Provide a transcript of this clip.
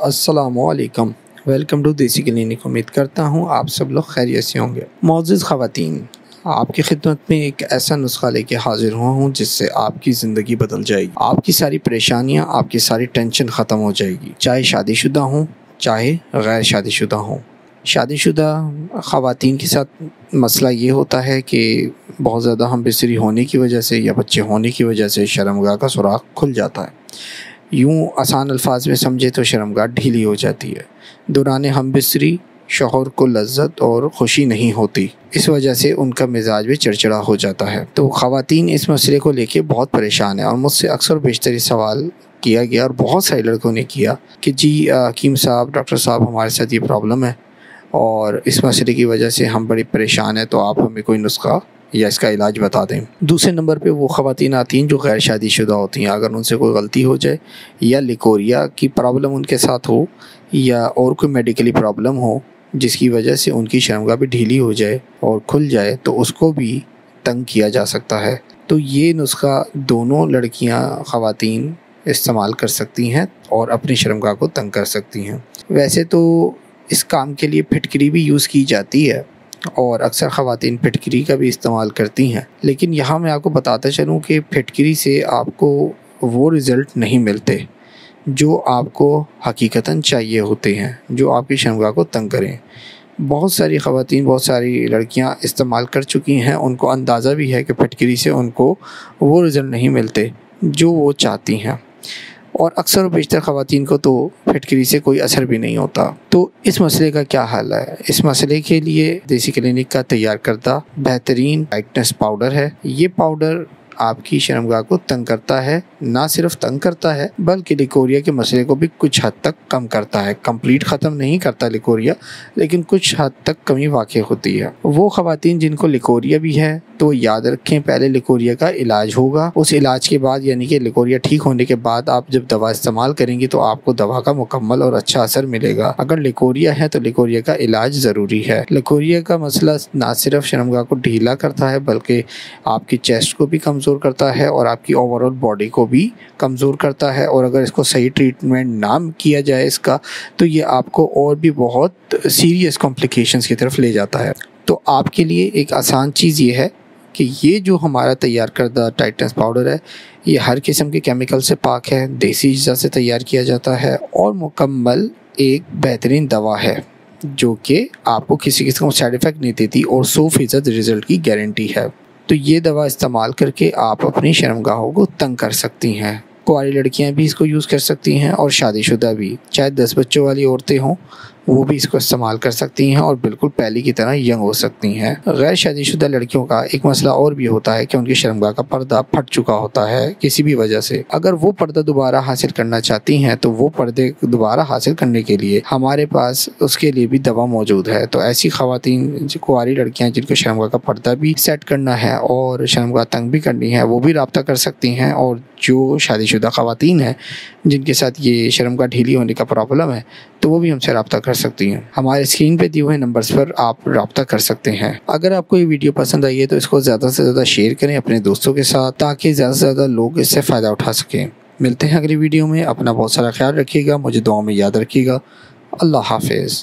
अस्सलामुअलैकुम। Welcome to देसी clinic. उम्मीद करता हूँ आप सब लोग खैरियत से होंगे। मोअज़्ज़िज़ ख़वातीन, आपकी खिदमत में एक ऐसा नुस्खा लेके हाजिर हुआ हूँ जिससे आपकी ज़िंदगी बदल जाएगी। आपकी सारी परेशानियाँ, आपकी सारी टेंशन ख़त्म हो जाएगी। चाहे शादीशुदा हों, चाहे गैर शादीशुदा हों। शादीशुदा ख़वातीन के साथ मसला ये होता है कि बहुत ज़्यादा हम बिस्तरी होने की वजह से या बच्चे होने की वजह से शर्मगाह का सुराख खुल जाता है। यूँ आसान अल्फाज में समझे तो शर्मगाह ढीली हो जाती है। दौरान हम बिस्तरी शौहर को लज्जत और खुशी नहीं होती, इस वजह से उनका मिजाज भी चिड़चिड़ा हो जाता है। तो ख़वातीन इस मसले को लेके बहुत परेशान है और मुझसे अक्सर बेशतर सवाल किया गया और बहुत सारे लड़कों ने किया कि जी हकीम साहब, डॉक्टर साहब, हमारे साथ ये प्रॉब्लम है और इस मसले की वजह से हम बड़ी परेशान हैं, तो आप हमें कोई नुस्खा या इसका इलाज बता दें। दूसरे नंबर पे वो ख़वातीन आती हैं जो गैर शादीशुदा होती हैं। अगर उनसे कोई गलती हो जाए या लिकोरिया की प्रॉब्लम उनके साथ हो या और कोई मेडिकली प्रॉब्लम हो जिसकी वजह से उनकी शर्मगाह भी ढीली हो जाए और खुल जाए, तो उसको भी तंग किया जा सकता है। तो ये नुस्खा दोनों लड़कियां ख़वातीन इस्तेमाल कर सकती हैं और अपनी शर्मगाह को तंग कर सकती हैं। वैसे तो इस काम के लिए फिटकरी भी यूज़ की जाती है और अक्सर ख़वातीन फिटकरी का भी इस्तेमाल करती हैं, लेकिन यहाँ मैं आपको बताता चलूँ कि फिटकरी से आपको वो रिज़ल्ट नहीं मिलते जो आपको हकीकतन चाहिए होते हैं, जो आपकी शर्मगाह को तंग करें। बहुत सारी ख़वातीन, बहुत सारी लड़कियाँ इस्तेमाल कर चुकी हैं, उनको अंदाज़ा भी है कि फिटकरी से उनको वो रिज़ल्ट नहीं मिलते जो वो चाहती हैं और अक्सर बेशतर ख़वातीन को तो फिटकरी से कोई असर भी नहीं होता। तो इस मसले का क्या हल है? इस मसले के लिए देसी क्लिनिक का तैयार करदा बेहतरीन टाइटनेस पाउडर है। ये पाउडर आपकी शर्मगाह को तंग करता है, ना सिर्फ तंग करता है बल्कि लिकोरिया के मसले को भी कुछ हद तक कम करता है। कंप्लीट ख़त्म नहीं करता लिकोरिया, लेकिन कुछ हद तक कमी वाक़ई होती है। वो ख़वातीन जिनको लिकोरिया भी है तो याद रखें, पहले लिकोरिया का इलाज होगा, उस इलाज के बाद यानी कि लिकोरिया ठीक होने के बाद आप जब दवा इस्तेमाल करेंगी तो आपको दवा का मुकम्मल और अच्छा असर मिलेगा। अगर लिकोरिया है तो लिकोरिया का इलाज ज़रूरी है। लिकोरिया का मसला ना सिर्फ शर्मगाह को ढीला करता है बल्कि आपकी चेस्ट को भी कमज़ोर करता है और आपकी ओवरऑल बॉडी को भी कमज़ोर करता है, और अगर इसको सही ट्रीटमेंट ना किया जाए इसका, तो ये आपको और भी बहुत सीरियस कॉम्प्लिकेशंस की तरफ ले जाता है। तो आपके लिए एक आसान चीज़ ये है कि ये जो हमारा तैयार करदा टाइटनेस पाउडर है, ये हर किस्म के केमिकल से पाक है, देसी अज़ा से तैयार किया जाता है और मुकम्मल एक बेहतरीन दवा है जो कि आपको किसी किस्म का साइड इफ़ेक्ट नहीं देती और 100% रिज़ल्ट की गारंटी है। तो ये दवा इस्तेमाल करके आप अपनी शर्मगाहों को तंग कर सकती हैं। कुंवारी लड़कियां भी इसको यूज़ कर सकती हैं और शादीशुदा भी, चाहे 10 बच्चों वाली औरतें हों वो भी इसको इस्तेमाल कर सकती हैं और बिल्कुल पहले की तरह यंग हो सकती हैं। गैर शादीशुदा लड़कियों का एक मसला और भी होता है कि उनकी शर्मगाह का पर्दा फट चुका होता है किसी भी वजह से। अगर वो पर्दा दोबारा हासिल करना चाहती हैं तो वो पर्दे दोबारा हासिल करने के लिए हमारे पास उसके लिए भी दवा मौजूद है। तो ऐसी ख़वातीन, कुंवारी लड़कियाँ जिनको शर्मगाह का पर्दा भी सेट करना है और शर्मगाह तंग भी करनी है, वो भी रब्ता कर सकती हैं। और जो शादीशुदा ख़वातीन हैं जिनके साथ ये शर्मगाह ढीली होने का प्रॉब्लम है, तो वो भी हमसे रब्ता कर सकती हैं। हमारे स्क्रीन पे दिए हुए नंबर्स पर आप रब्ता कर सकते हैं। अगर आपको ये वीडियो पसंद आई है तो इसको ज़्यादा से ज़्यादा शेयर करें अपने दोस्तों के साथ, ताकि ज़्यादा से ज़्यादा लोग इससे फ़ायदा उठा सकें। मिलते हैं अगली वीडियो में। अपना बहुत सारा ख्याल रखिएगा, मुझे दुआ में याद रखिएगा। अल्लाह हाफिज़।